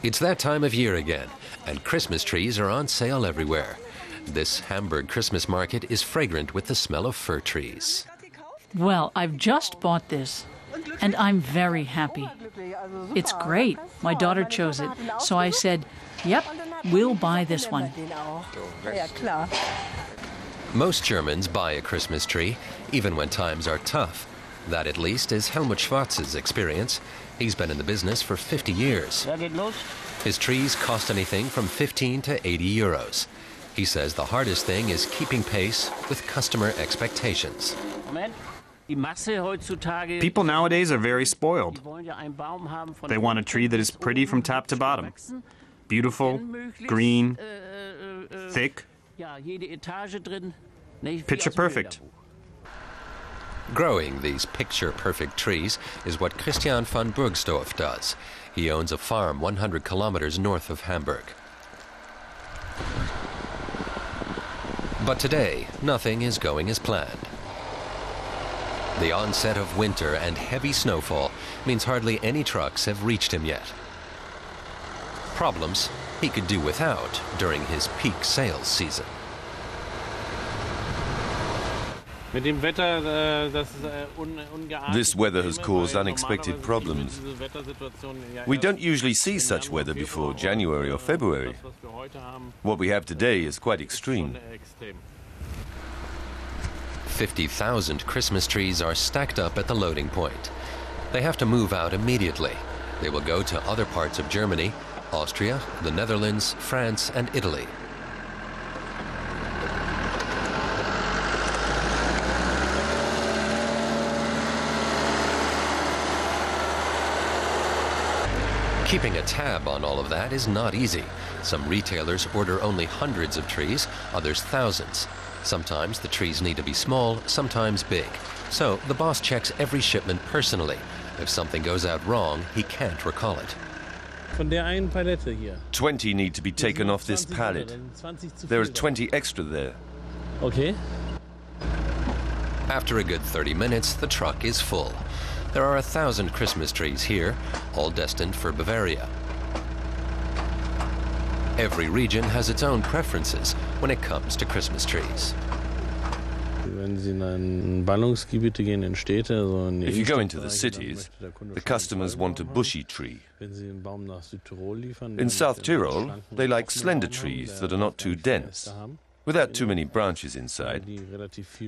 It's that time of year again, and Christmas trees are on sale everywhere. This Hamburg Christmas market is fragrant with the smell of fir trees. Well, I've just bought this, and I'm very happy. It's great. My daughter chose it, so I said, yep, we'll buy this one. Most Germans buy a Christmas tree, even when times are tough. That, at least, is Helmut Schwarz's experience. He's been in the business for 50 years. His trees cost anything from 15 to 80 euros. He says the hardest thing is keeping pace with customer expectations. People nowadays are very spoiled. They want a tree that is pretty from top to bottom. Beautiful, green, thick, picture perfect. Growing these picture-perfect trees is what Christian van Burgsdorff does. He owns a farm 100 kilometers north of Hamburg. But today, nothing is going as planned. The onset of winter and heavy snowfall means hardly any trucks have reached him yet. Problems he could do without during his peak sales season. This weather has caused unexpected problems. We don't usually see such weather before January or February. What we have today is quite extreme. 50,000 Christmas trees are stacked up at the loading point. They have to move out immediately. They will go to other parts of Germany, Austria, the Netherlands, France, and Italy. Keeping a tab on all of that is not easy. Some retailers order only hundreds of trees, others thousands. Sometimes the trees need to be small, sometimes big. So the boss checks every shipment personally. If something goes out wrong, he can't recall it. 20 need to be taken off this pallet. There are 20 extra there. Okay. After a good 30 minutes, the truck is full. There are 1,000 Christmas trees here, all destined for Bavaria. Every region has its own preferences when it comes to Christmas trees. If you go into the cities, the customers want a bushy tree. In South Tyrol, they like slender trees that are not too dense, without too many branches inside,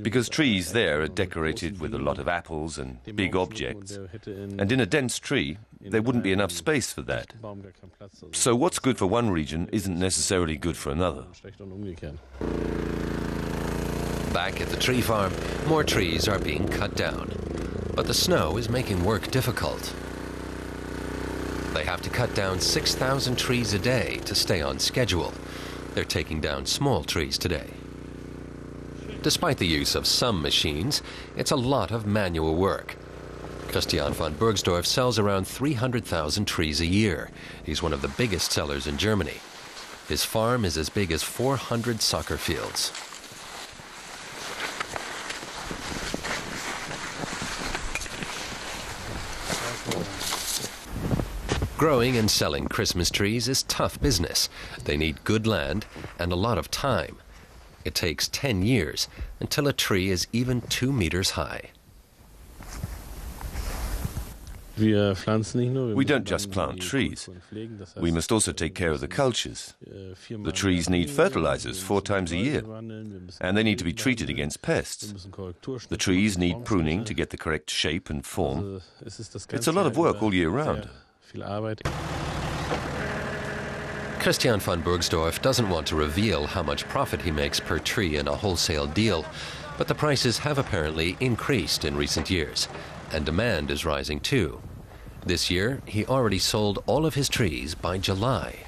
because trees there are decorated with a lot of apples and big objects, and in a dense tree there wouldn't be enough space for that. So what's good for one region isn't necessarily good for another. Back at the tree farm, more trees are being cut down, but the snow is making work difficult. They have to cut down 6,000 trees a day to stay on schedule. They're taking down small trees today. Despite the use of some machines, it's a lot of manual work. Christian van Burgsdorff sells around 300,000 trees a year. He's one of the biggest sellers in Germany. His farm is as big as 400 soccer fields. Growing and selling Christmas trees is tough business. They need good land and a lot of time. It takes 10 years until a tree is even 2 meters high. We don't just plant trees. We must also take care of the cultures. The trees need fertilizers 4 times a year, and they need to be treated against pests. The trees need pruning to get the correct shape and form. It's a lot of work all year round. Christian van Burgsdorff doesn't want to reveal how much profit he makes per tree in a wholesale deal, but the prices have apparently increased in recent years, and demand is rising too. This year, he already sold all of his trees by July.